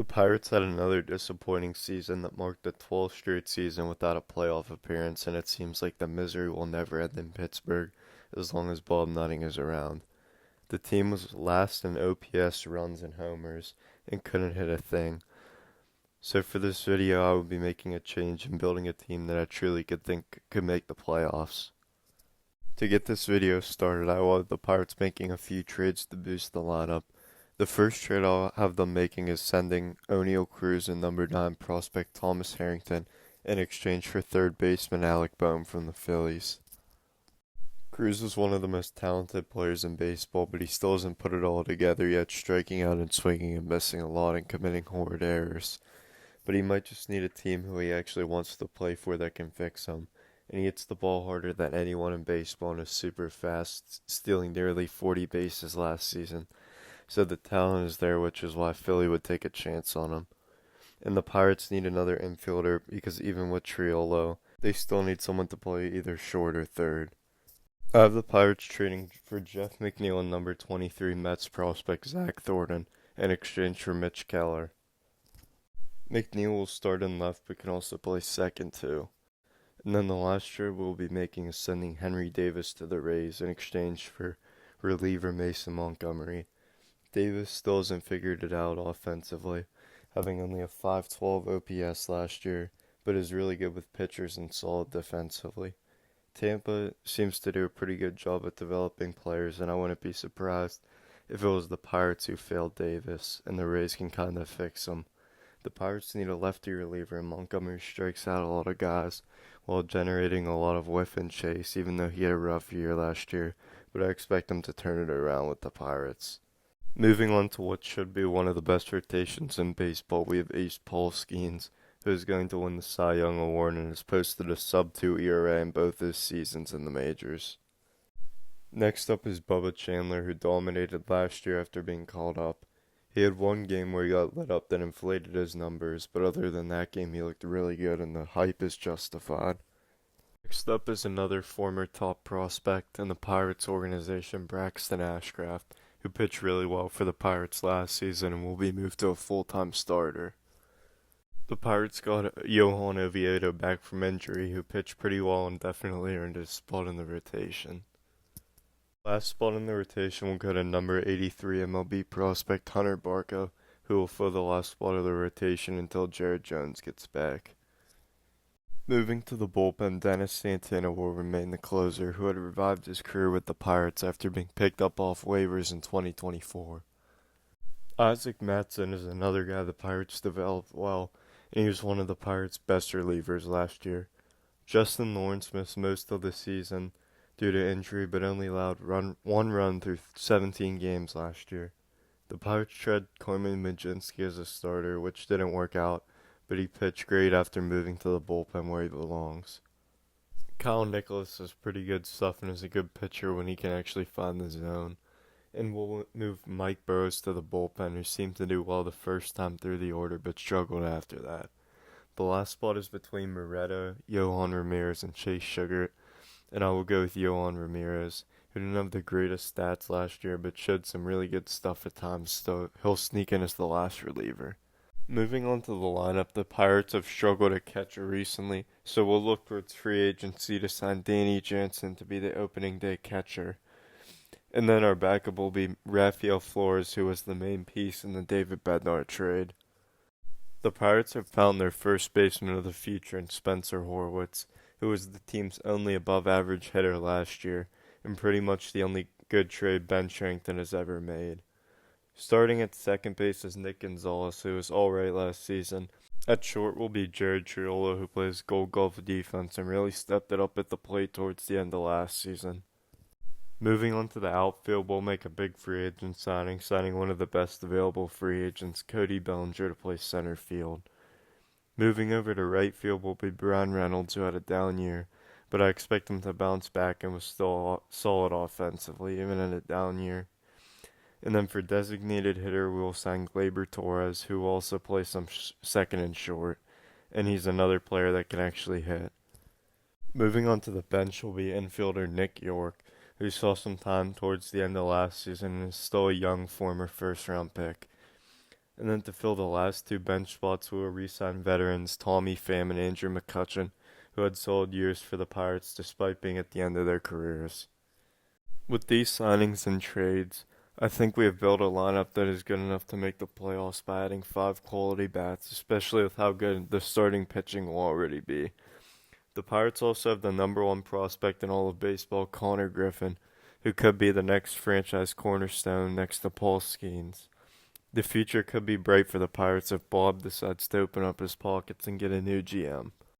The Pirates had another disappointing season that marked the 12th straight season without a playoff appearance, and it seems like the misery will never end in Pittsburgh as long as Bob Nutting is around. The team was last in OPS, runs, and homers, and couldn't hit a thing. So for this video, I will be making a change and building a team that I truly could think could make the playoffs. To get this video started, I will have the Pirates making a few trades to boost the lineup. The first trade I'll have them making is sending O'Neal Cruz and number 9 prospect Thomas Harrington in exchange for third baseman Alec Bohm from the Phillies. Cruz is one of the most talented players in baseball, but he still hasn't put it all together yet, striking out and swinging and missing a lot and committing horrid errors. But he might just need a team who he actually wants to play for that can fix him. And he hits the ball harder than anyone in baseball and is super fast, stealing nearly 40 bases last season. So the talent is there, which is why Philly would take a chance on him. And the Pirates need another infielder because even with Triolo, they still need someone to play either short or third. I have the Pirates trading for Jeff McNeil and number 23 Mets prospect Zach Thornton in exchange for Mitch Keller. McNeil will start in left but can also play second too. And then the last trade we'll be making is sending Henry Davis to the Rays in exchange for reliever Mason Montgomery. Davis still hasn't figured it out offensively, having only a .512 OPS last year, but is really good with pitchers and solid defensively. Tampa seems to do a pretty good job at developing players, and I wouldn't be surprised if it was the Pirates who failed Davis, and the Rays can kind of fix him. The Pirates need a lefty reliever, and Montgomery strikes out a lot of guys while generating a lot of whiff and chase, even though he had a rough year last year, but I expect him to turn it around with the Pirates. Moving on to what should be one of the best rotations in baseball, we have Ace Paul Skeens, who is going to win the Cy Young Award and has posted a sub-2 ERA in both his seasons in the majors. Next up is Bubba Chandler, who dominated last year after being called up. He had one game where he got lit up that inflated his numbers, but other than that game he looked really good and the hype is justified. Next up is another former top prospect in the Pirates organization, Braxton Ashcraft, who pitched really well for the Pirates last season and will be moved to a full-time starter. The Pirates got Johan Oviedo back from injury, who pitched pretty well and definitely earned his spot in the rotation. Last spot in the rotation will go to number 83 MLB prospect Hunter Barco, who will fill the last spot of the rotation until Jared Jones gets back. Moving to the bullpen, Dennis Santana will remain the closer, who had revived his career with the Pirates after being picked up off waivers in 2024. Isaac Mattson is another guy the Pirates developed well, and he was one of the Pirates' best relievers last year. Justin Lawrence missed most of the season due to injury, but only allowed one run through 17 games last year. The Pirates tried Coleman Majinski as a starter, which didn't work out, but he pitched great after moving to the bullpen where he belongs. Kyle Nicholas is pretty good stuff and is a good pitcher when he can actually find the zone. And we'll move Mike Burrows to the bullpen, who seemed to do well the first time through the order but struggled after that. The last spot is between Moretta, Johan Ramirez, and Chase Sugar, and I will go with Johan Ramirez, who didn't have the greatest stats last year but showed some really good stuff at times, so he'll sneak in as the last reliever. Moving on to the lineup, the Pirates have struggled at catcher recently, so we'll look towards free agency to sign Danny Jansen to be the opening day catcher. And then our backup will be Rafael Flores, who was the main piece in the David Bednar trade. The Pirates have found their first baseman of the future in Spencer Horwitz, who was the team's only above-average hitter last year, and pretty much the only good trade Ben Cherington has ever made. Starting at second base is Nick Gonzalez, who was alright last season. At short will be Jared Triolo, who plays Gold Glove defense and really stepped it up at the plate towards the end of last season. Moving on to the outfield, we'll make a big free agent signing one of the best available free agents, Cody Bellinger, to play center field. Moving over to right field will be Brian Reynolds, who had a down year, but I expect him to bounce back and was still solid offensively, even in a down year. And then for designated hitter, we will sign Gleyber Torres, who will also play some second and short, and he's another player that can actually hit. Moving on to the bench will be infielder Nick York, who saw some time towards the end of last season and is still a young former first-round pick. And then to fill the last two bench spots, we will re-sign veterans Tommy Pham and Andrew McCutchen, who had solid years for the Pirates despite being at the end of their careers. With these signings and trades, I think we have built a lineup that is good enough to make the playoffs by adding five quality bats, especially with how good the starting pitching will already be. The Pirates also have the number one prospect in all of baseball, Connor Griffin, who could be the next franchise cornerstone next to Paul Skeens. The future could be bright for the Pirates if Bob decides to open up his pockets and get a new GM.